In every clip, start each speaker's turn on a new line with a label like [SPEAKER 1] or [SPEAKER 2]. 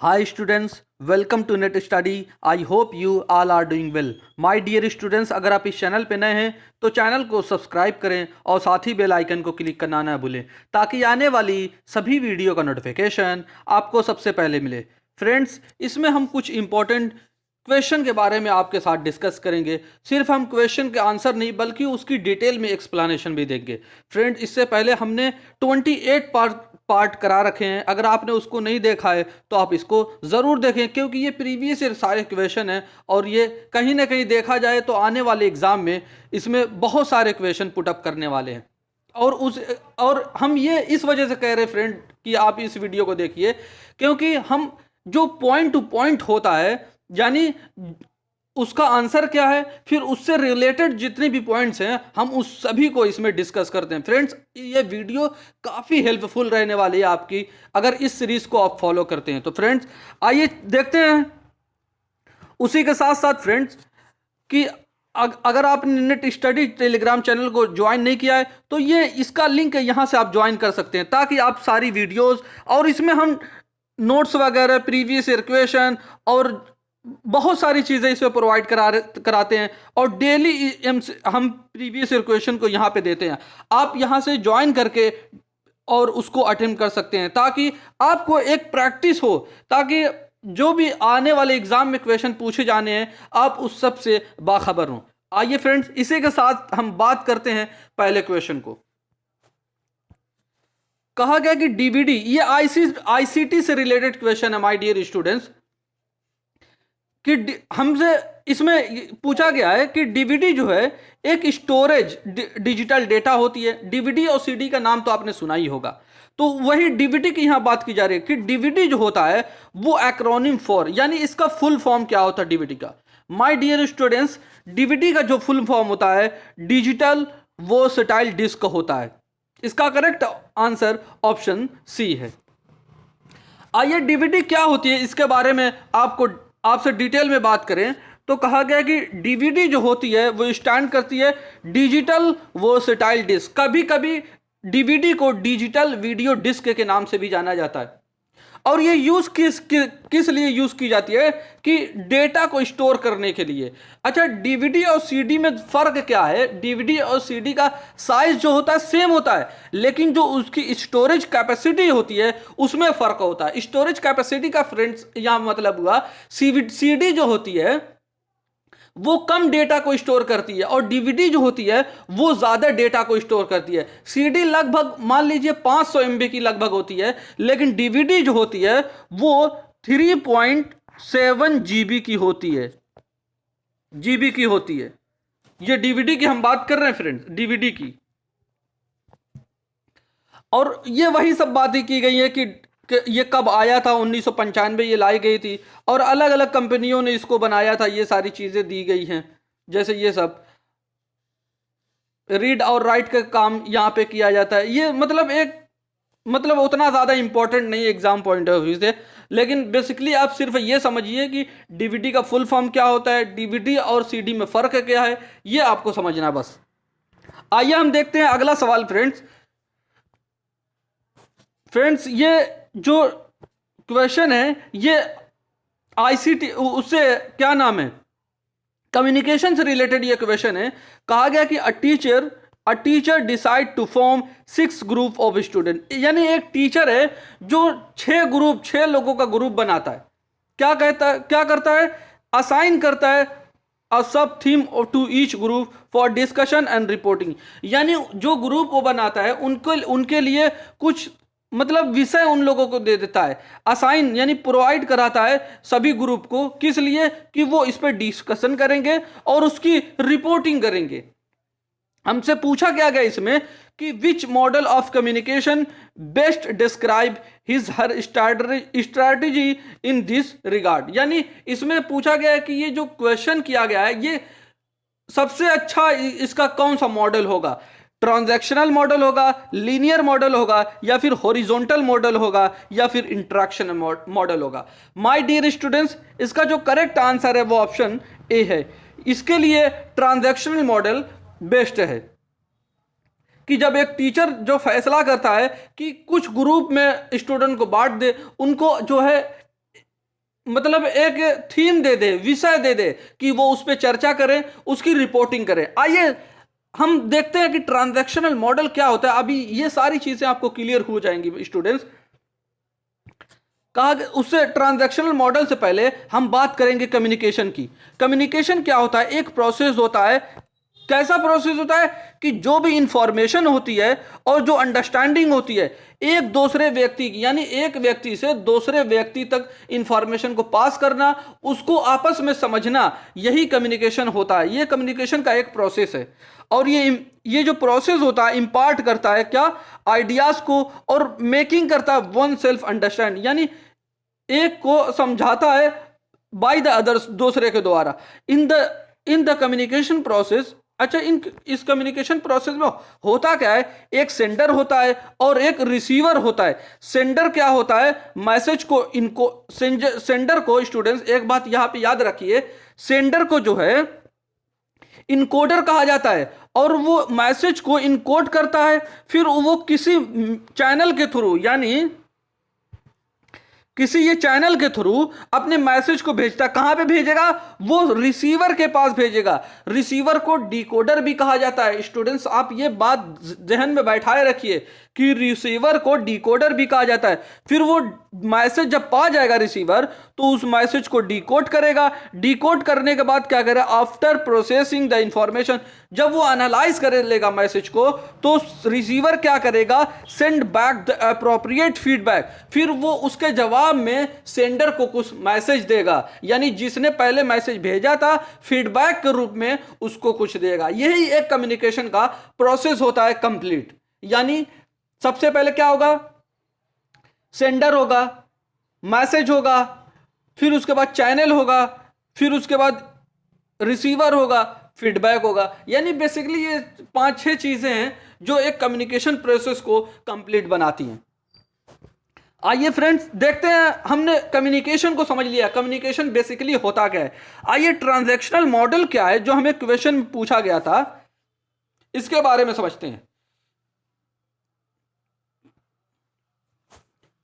[SPEAKER 1] Hi students, welcome to Net Study. I hope you all are doing well. My dear students, अगर आप इस channel पे नए हैं तो चैनल को सब्सक्राइब करें और साथ ही बेल आइकन को क्लिक करना ना भूलें ताकि आने वाली सभी वीडियो का नोटिफिकेशन आपको सबसे पहले मिले। फ्रेंड्स, इसमें हम कुछ इंपॉर्टेंट क्वेश्चन के बारे में आपके साथ डिस्कस करेंगे। सिर्फ हम क्वेश्चन के आंसर नहीं बल्कि उसकी डिटेल में एक्सप्लेनेशन भी देंगे। फ्रेंड, इससे पहले हमने 28 पार्ट करा रखे हैं। अगर आपने उसको नहीं देखा है तो आप इसको ज़रूर देखें, क्योंकि ये प्रीवियस ईयर सारे क्वेश्चन हैं और ये कहीं ना कहीं देखा जाए तो आने वाले एग्ज़ाम में इसमें बहुत सारे क्वेश्चन पुटअप करने वाले हैं। और हम ये इस वजह से कह रहे हैं फ्रेंड कि आप इस वीडियो को देखिए, क्योंकि हम जो पॉइंट टू पॉइंट होता है, यानी उसका आंसर क्या है, फिर उससे रिलेटेड जितने भी पॉइंट्स हैं हम उस सभी को इसमें डिस्कस करते हैं। फ्रेंड्स, ये वीडियो काफ़ी हेल्पफुल रहने वाली है आपकी अगर इस सीरीज को आप फॉलो करते हैं तो। फ्रेंड्स, आइए देखते हैं। उसी के साथ साथ फ्रेंड्स कि अगर आपने नेट स्टडी टेलीग्राम चैनल को ज्वाइन नहीं किया है तो ये इसका लिंक है, यहाँ से आप ज्वाइन कर सकते हैं ताकि आप सारी वीडियोस और इसमें हम नोट्स वगैरह, प्रीवियस ईयर क्वेश्चन और बहुत सारी चीज़ें इसमें प्रोवाइड कराते हैं और डेली हम प्रीवियस ईयर क्वेश्चन को यहाँ पे देते हैं। आप यहाँ से ज्वाइन करके और उसको अटेम्प्ट कर सकते हैं ताकि आपको एक प्रैक्टिस हो, ताकि जो भी आने वाले एग्जाम में क्वेश्चन पूछे जाने हैं आप उस सब से बाखबर हों। आइए फ्रेंड्स, इसी के साथ हम बात करते हैं पहले क्वेश्चन को। कहा गया कि डीवीडी, ये आईसीटी से रिलेटेड क्वेश्चन है माय डियर स्टूडेंट्स, कि हमसे इसमें पूछा गया है कि डीवीडी जो है एक स्टोरेज डिजिटल डेटा होती है। डीवीडी और सीडी का नाम तो आपने सुना ही होगा, तो वही डीवीडी की यहां बात की जा रही है कि डीवीडी जो होता है वो एक्रोनिम फॉर, यानी इसका फुल फॉर्म क्या होता है डीवीडी का। माय डियर स्टूडेंट्स, डीवीडी का जो फुल फॉर्म होता है डिजिटल वर्सेटाइल डिस्क होता है। इसका करेक्ट आंसर ऑप्शन सी है। आइए डीवीडी क्या होती है इसके बारे में आपसे डिटेल में बात करें तो कहा गया कि डीवीडी जो होती है वो स्टैंड करती है डिजिटल वर्सेटाइल डिस्क। कभी कभी डीवीडी को डिजिटल वीडियो डिस्क के नाम से भी जाना जाता है। और ये यूज किस लिए यूज की जाती है कि डेटा को स्टोर करने के लिए। अच्छा, डीवीडी और सीडी में फर्क क्या है? डीवीडी और सीडी का साइज जो होता है सेम होता है, लेकिन जो उसकी स्टोरेज कैपेसिटी होती है उसमें फर्क होता है। स्टोरेज कैपेसिटी का फ्रेंड्स यहां मतलब हुआ सीडी जो होती है वो कम डेटा को स्टोर करती है और डीवीडी जो होती है वो ज्यादा डेटा को स्टोर करती है। सीडी लगभग मान लीजिए 500 MB की लगभग होती है, लेकिन डीवीडी जो होती है वो 3.7 GB की होती है, जीबी की होती है। ये डीवीडी की हम बात कर रहे हैं फ्रेंड्स, डीवीडी की। और ये वही सब बातें की गई है कि ये कब आया था, 1995 ये लाई गई थी और अलग अलग कंपनियों ने इसको बनाया था। ये सारी चीज़ें दी गई हैं, जैसे ये सब रीड और राइट का काम यहाँ पे किया जाता है। ये मतलब उतना ज़्यादा इंपॉर्टेंट नहीं है एग्जाम पॉइंट ऑफ व्यू से, लेकिन बेसिकली आप सिर्फ ये समझिए कि डीवीडी का फुल फॉर्म क्या होता है, डीवीडी और सीडी में फ़र्क क्या है, ये आपको समझना है बस। आइए हम देखते हैं अगला सवाल। फ्रेंड्स, ये जो क्वेश्चन है ये आईसीटी उससे क्या नाम है, कम्युनिकेशन से रिलेटेड ये क्वेश्चन है। कहा गया कि a teacher decide to form 6 group of student, यानी एक टीचर है जो 6 लोगों का ग्रुप बनाता है। क्या करता है? असाइन करता है a sub theme to each group for discussion and reporting, यानी जो ग्रुप वो बनाता है उनके लिए कुछ मतलब विषय उन लोगों को दे देता है। असाइन यानी प्रोवाइड कराता है सभी ग्रुप को, किस लिए? कि वो इस पर डिस्कशन करेंगे और उसकी रिपोर्टिंग करेंगे। हमसे पूछा क्या गया इसमें कि which model of communication best describe his her strategy in this regard, यानी इसमें पूछा गया है कि ये जो क्वेश्चन किया गया है ये सबसे अच्छा इसका कौन सा मॉडल होगा? ट्रांजैक्शनल मॉडल होगा, लीनियर मॉडल होगा, या फिर हॉरिजॉन्टल मॉडल होगा, या फिर इंटरेक्शन मॉडल होगा। माय डियर स्टूडेंट्स, इसका जो करेक्ट आंसर है वो ऑप्शन ए है। इसके लिए ट्रांजैक्शनल मॉडल बेस्ट है कि जब एक टीचर जो फैसला करता है कि कुछ ग्रुप में स्टूडेंट को बांट दे, उनको जो है मतलब एक थीम दे दे, विषय दे दे कि वो उस पर चर्चा करें, उसकी रिपोर्टिंग करें। आइए हम देखते हैं कि ट्रांजैक्शनल मॉडल क्या होता है। अभी ये सारी चीजें आपको क्लियर हो जाएंगी स्टूडेंट्स। कहा उससे ट्रांजैक्शनल मॉडल से पहले हम बात करेंगे कम्युनिकेशन की। कम्युनिकेशन क्या होता है? एक प्रोसेस होता है। कैसा प्रोसेस होता है कि जो भी इंफॉर्मेशन होती है और जो अंडरस्टैंडिंग होती है एक दूसरे व्यक्ति की, यानी एक व्यक्ति से दूसरे व्यक्ति तक इंफॉर्मेशन को पास करना, उसको आपस में समझना, यही कम्युनिकेशन होता है। ये कम्युनिकेशन का एक प्रोसेस है। और ये जो प्रोसेस होता है इंपार्ट करता है क्या? आइडियाज को, और मेकिंग करता है वन सेल्फ अंडरस्टैंड, यानी एक को समझाता है बाय द अदर्स, दूसरे के द्वारा। In the communication process. अच्छा, इस कम्युनिकेशन प्रोसेस में होता क्या है? एक सेंडर होता है और एक रिसीवर होता है। सेंडर क्या होता है? मैसेज को इनको सेंडर को स्टूडेंट्स एक बात यहां पे याद रखिए, सेंडर को जो है इनकोडर कहा जाता है, और वो मैसेज को इनकोड करता है। फिर वो किसी चैनल के थ्रू, यानी किसी ये चैनल के थ्रू अपने मैसेज को भेजता। कहां पे भेजेगा? वो रिसीवर के पास भेजेगा। रिसीवर को डिकोडर भी कहा जाता है। स्टूडेंट्स आप ये बात जहन में बैठाए रखिए कि रिसीवर को डिकोडर भी कहा जाता है। फिर वो मैसेज जब पा जाएगा रिसीवर, तो उस मैसेज को डिकोड करेगा। डिकोड करने के बाद क्या करेगा? आफ्टर प्रोसेसिंग द इंफॉर्मेशन, जब वो एनालाइज कर लेगा मैसेज को, तो रिसीवर क्या करेगा? Send back the appropriate feedback. फिर वो उसके जवाब में सेंडर को कुछ मैसेज देगा, यानी जिसने पहले मैसेज भेजा था फीडबैक के रूप में उसको कुछ देगा। यही एक कम्युनिकेशन का प्रोसेस होता है कंप्लीट। यानी सबसे पहले क्या होगा? सेंडर होगा, मैसेज होगा, फिर उसके बाद चैनल होगा, फिर उसके बाद रिसीवर होगा, फीडबैक होगा। यानी बेसिकली ये 5-6 चीजें हैं जो एक कम्युनिकेशन प्रोसेस को कंप्लीट बनाती हैं। आइए फ्रेंड्स देखते हैं, हमने कम्युनिकेशन को समझ लिया, कम्युनिकेशन बेसिकली होता क्या है। आइए ट्रांजैक्शनल मॉडल क्या है जो हमें क्वेश्चन में पूछा गया था, इसके बारे में समझते हैं।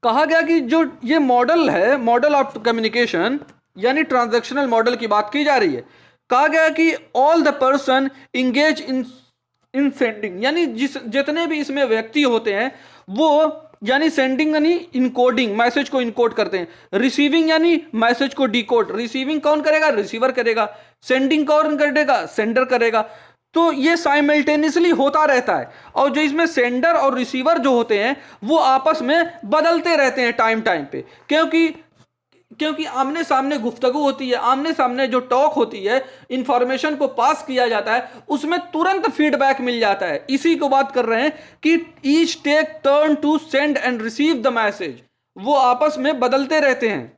[SPEAKER 1] कहा गया कि जो ये मॉडल है, मॉडल ऑफ कम्युनिकेशन, यानी ट्रांजैक्शनल मॉडल की बात की जा रही है। कहा गया कि all the person engage in sending, यानी जितने भी इसमें व्यक्ति होते हैं वो, यानी सेंडिंग यानी इनकोडिंग, मैसेज को इनकोड करते हैं। रिसीविंग यानी मैसेज को डिकोड, रिसीविंग कौन करेगा? रिसीवर करेगा। सेंडिंग कौन करेगा? सेंडर करेगा। तो ये साइमल्टेनियसली होता रहता है। और जो इसमें सेंडर और रिसीवर जो होते हैं वो आपस में बदलते रहते हैं टाइम टाइम पे, क्योंकि आमने सामने गुफ्तगू होती है, आमने सामने जो टॉक होती है, इंफॉर्मेशन को पास किया जाता है, उसमें तुरंत फीडबैक मिल जाता है। इसी को बात कर रहे हैं कि each take turn to send and receive the message. वो आपस में बदलते रहते हैं,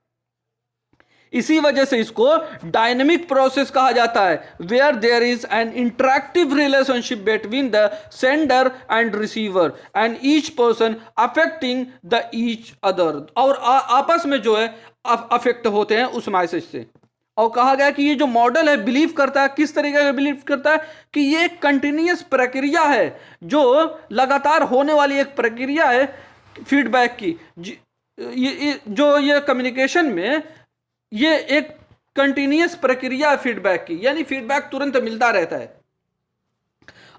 [SPEAKER 1] इसी वजह से इसको डायनेमिक प्रोसेस कहा जाता है, where there is an interactive relationship between the sender and receiver and each person affecting the each other, और आपस में जो है अफेक्ट होते हैं उस मैसेज से। और कहा गया कि ये जो मॉडल है बिलीव करता है, किस तरीके का बिलीव करता है? कि ये एक कंटिन्यूअस प्रक्रिया है, जो लगातार होने वाली एक प्रक्रिया है फीडबैक की। ये कम्युनिकेशन में ये एक कंटिन्यूअस प्रक्रिया है फीडबैक की, यानी फीडबैक तुरंत मिलता रहता है।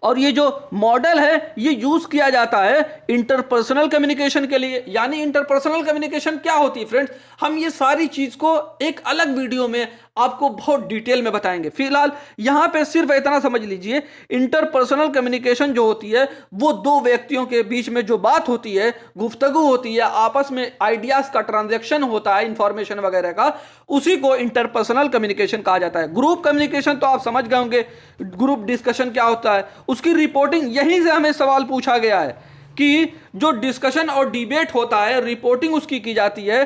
[SPEAKER 1] और ये जो मॉडल है ये यूज किया जाता है इंटरपर्सनल कम्युनिकेशन के लिए। यानी इंटरपर्सनल कम्युनिकेशन क्या होती है फ्रेंड्स, हम ये सारी चीज को एक अलग वीडियो में आपको बहुत डिटेल में बताएंगे। फिलहाल यहां पे सिर्फ इतना समझ लीजिए, इंटरपर्सनल कम्युनिकेशन जो होती है वो दो व्यक्तियों के बीच में जो बात होती है, गुफ्तगू होती है, आपस में आइडियाज का ट्रांजैक्शन होता है, इंफॉर्मेशन वगैरह का, उसी को इंटरपर्सनल कम्युनिकेशन कहा जाता है। ग्रुप कम्युनिकेशन तो आप समझ गए होंगे, ग्रुप डिस्कशन क्या होता है, उसकी रिपोर्टिंग, यहीं से हमें सवाल पूछा गया है कि जो डिस्कशन और डिबेट होता है, रिपोर्टिंग उसकी की जाती है,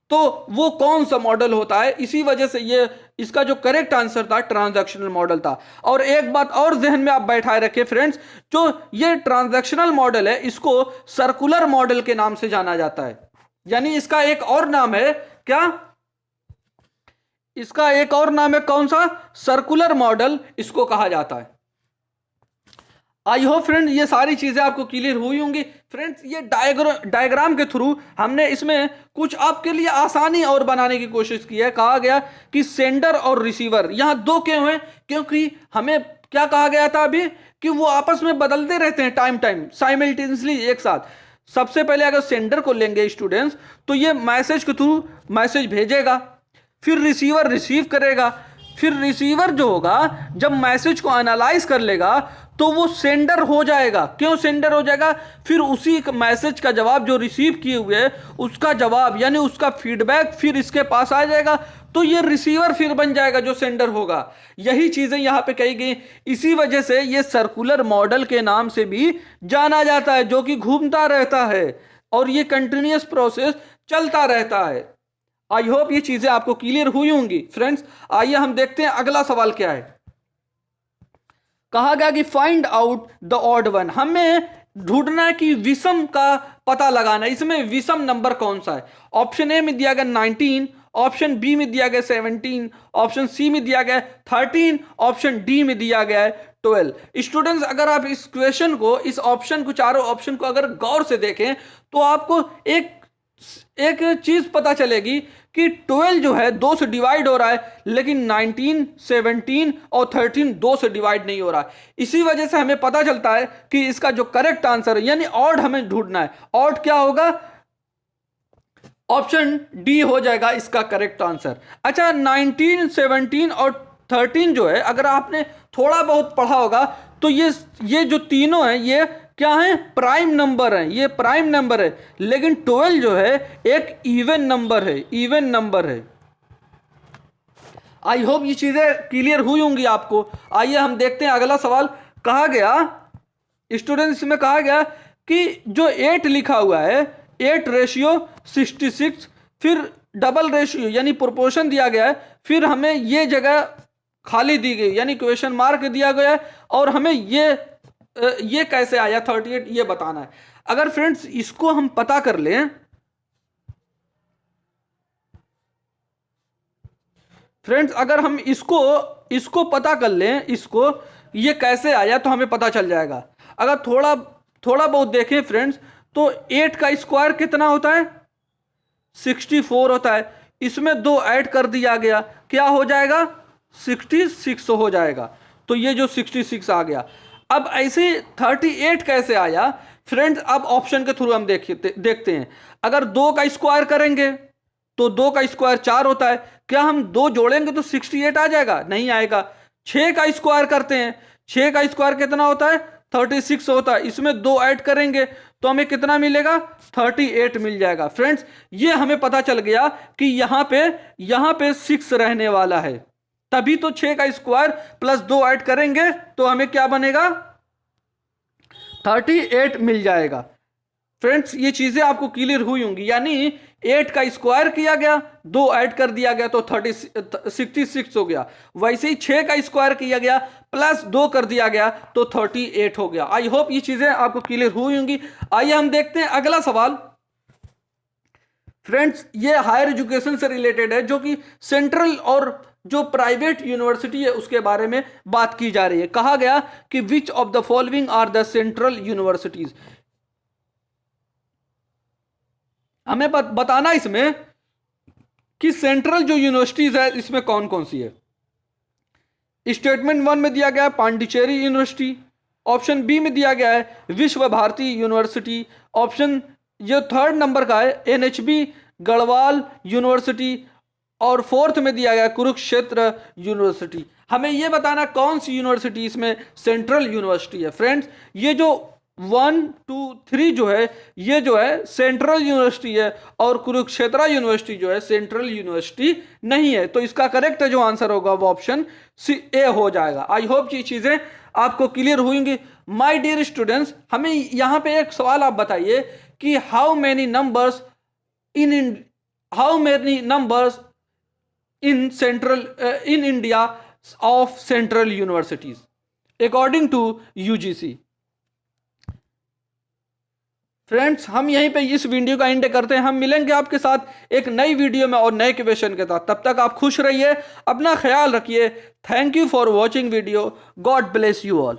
[SPEAKER 1] तो वो कौन सा मॉडल होता है। इसी वजह से ये इसका जो करेक्ट आंसर था ट्रांजैक्शनल मॉडल था। और एक बात और जहन में आप बैठाए रखें फ्रेंड्स, जो ये ट्रांजैक्शनल मॉडल है इसको सर्कुलर मॉडल के नाम से जाना जाता है। यानी इसका एक और नाम है क्या? इसका एक और नाम है कौन सा? सर्कुलर मॉडल इसको कहा जाता है। आई होप फ्रेंड ये सारी चीज़ें आपको क्लियर हुई होंगी। फ्रेंड्स ये डायग्राम के थ्रू हमने इसमें कुछ आपके लिए आसानी और बनाने की कोशिश की है। कहा गया कि सेंडर और रिसीवर यहाँ दो क्यों हैं, क्योंकि हमें क्या कहा गया था अभी कि वो आपस में बदलते रहते हैं टाइम साइमल्टेनियसली एक साथ। सबसे पहले अगर सेंडर को लेंगे स्टूडेंट्स तो ये मैसेज के थ्रू मैसेज भेजेगा, फिर रिसीवर रिसीव करेगा, फिर रिसीवर जो होगा जब मैसेज को एनालाइज कर लेगा तो वो सेंडर हो जाएगा। क्यों सेंडर हो जाएगा? फिर उसी मैसेज का जवाब जो रिसीव किए हुए है उसका जवाब यानी उसका फीडबैक फिर इसके पास आ जाएगा, तो ये रिसीवर फिर बन जाएगा जो सेंडर होगा। यही चीजें यहां पे कही गई। इसी वजह से ये सर्कुलर मॉडल के नाम से भी जाना जाता है, जो कि घूमता रहता है और ये कंटिन्यूअस प्रोसेस चलता रहता है। आई होप ये चीजें आपको क्लियर हुई होंगी। फ्रेंड्स आइए हम देखते हैं अगला सवाल क्या है। कहा गया कि find out the odd one, हमें ढूंढना है कि विषम का पता लगाना है। इसमें विषम नंबर कौन सा है? ऑप्शन ए में दिया गया 19, ऑप्शन बी में दिया गया 17, ऑप्शन सी में दिया गया 13, ऑप्शन डी में दिया गया है 12। स्टूडेंट्स अगर आप इस क्वेश्चन को, इस ऑप्शन को, चारों ऑप्शन को अगर गौर से देखें तो आपको एक चीज पता चलेगी कि 12 जो है 2 से डिवाइड हो रहा है, लेकिन 19, 17 और 13 2 से डिवाइड नहीं हो रहा है। इसी वजह से हमें पता चलता है कि इसका जो करेक्ट आंसर है यानी ऑड हमें ढूंढना है। ऑड क्या होगा? ऑप्शन डी हो जाएगा इसका करेक्ट आंसर। अच्छा 19, 17 और 13 जो है अगर आपने थोड़ा बहुत पढ़ा होगा तो ये जो तीनों हैं ये क्या है? प्राइम नंबर है, ये प्राइम नंबर है। लेकिन 12 जो है एक इवन नंबर है, इवन नंबर है। आई होप ये चीजें क्लियर हुई होंगी आपको। आइए हम देखते हैं अगला सवाल। कहा गया स्टूडेंट्स में कहा गया कि जो 8 लिखा हुआ है 8:66, फिर डबल रेशियो यानी प्रोपोर्शन दिया गया है, फिर हमें ये जगह खाली दी गई यानी क्वेश्चन मार्क दिया गया है और हमें ये कैसे आया 38 ये बताना है। अगर फ्रेंड्स इसको हम पता कर लें, फ्रेंड्स अगर हम इसको पता कर लें, इसको ये कैसे आया तो हमें पता चल जाएगा। अगर थोड़ा बहुत देखें फ्रेंड्स तो 8 का स्क्वायर कितना होता है? 64 होता है। इसमें 2 ऐड कर दिया गया, क्या हो जाएगा? 66 हो जाएगा। तो ये जो 66 आ गया। अब ऐसे 38 कैसे आया? फ्रेंड्स अब ऑप्शन के थ्रू हम देखते हैं। अगर 2 का स्क्वायर करेंगे तो 2 का स्क्वायर 4 होता है। क्या हम 2 जोड़ेंगे तो 68 आ जाएगा? नहीं आएगा। 6 का स्क्वायर करते हैं, 6 का स्क्वायर कितना होता है? 36 होता है। इसमें 2 ऐड करेंगे तो हमें कितना मिलेगा? 38 मिल जाएगा। फ्रेंड्स ये हमें पता चल गया कि यहां पे 6 रहने वाला है, तभी तो 6 का स्क्वायर प्लस 2 ऐड करेंगे तो हमें क्या बनेगा? 38 मिल जाएगा। फ्रेंड्स ये चीजें आपको क्लियर हुई होंगी। यानी 8 का स्क्वायर किया गया, 2 ऐड कर दिया गया तो 66 हो गया। वैसे ही 6 का स्क्वायर किया गया प्लस 2 कर दिया गया तो 38 हो गया। आई होप ये चीजें आपको क्लियर हुई होंगी। आइए हम देखते हैं अगला सवाल। फ्रेंड्स ये हायर एजुकेशन से रिलेटेड है, जो कि सेंट्रल और जो प्राइवेट यूनिवर्सिटी है उसके बारे में बात की जा रही है। कहा गया कि which of the following are the central universities. हमें बताना इसमें कि सेंट्रल जो यूनिवर्सिटीज है इसमें कौन कौन सी है। स्टेटमेंट 1 में दिया गया है पांडिचेरी यूनिवर्सिटी, ऑप्शन बी में दिया गया है विश्व भारती यूनिवर्सिटी, ऑप्शन जो 3rd नंबर का है NHB गढ़वाल यूनिवर्सिटी, और 4th में दिया गया कुरुक्षेत्र यूनिवर्सिटी। हमें यह बताना कौन सी यूनिवर्सिटी इसमें सेंट्रल यूनिवर्सिटी है। फ्रेंड्स ये जो 1, 2, 3 जो है ये जो है सेंट्रल यूनिवर्सिटी है और कुरुक्षेत्र यूनिवर्सिटी जो है सेंट्रल यूनिवर्सिटी नहीं है। तो इसका करेक्ट जो आंसर होगा वो ऑप्शन ए हो जाएगा। आई होप ये चीजें आपको क्लियर हुई। माय डियर स्टूडेंट्स हमें यहां पे एक सवाल आप बताइए कि how many numbers in India of central universities according to UGC। Friends हम यहीं पे इस वीडियो का एंड करते हैं। हम मिलेंगे आपके साथ एक नई वीडियो में और नए क्वेश्चन के साथ। तब तक आप खुश रहिए, अपना ख्याल रखिए। Thank you for watching video. God bless you all.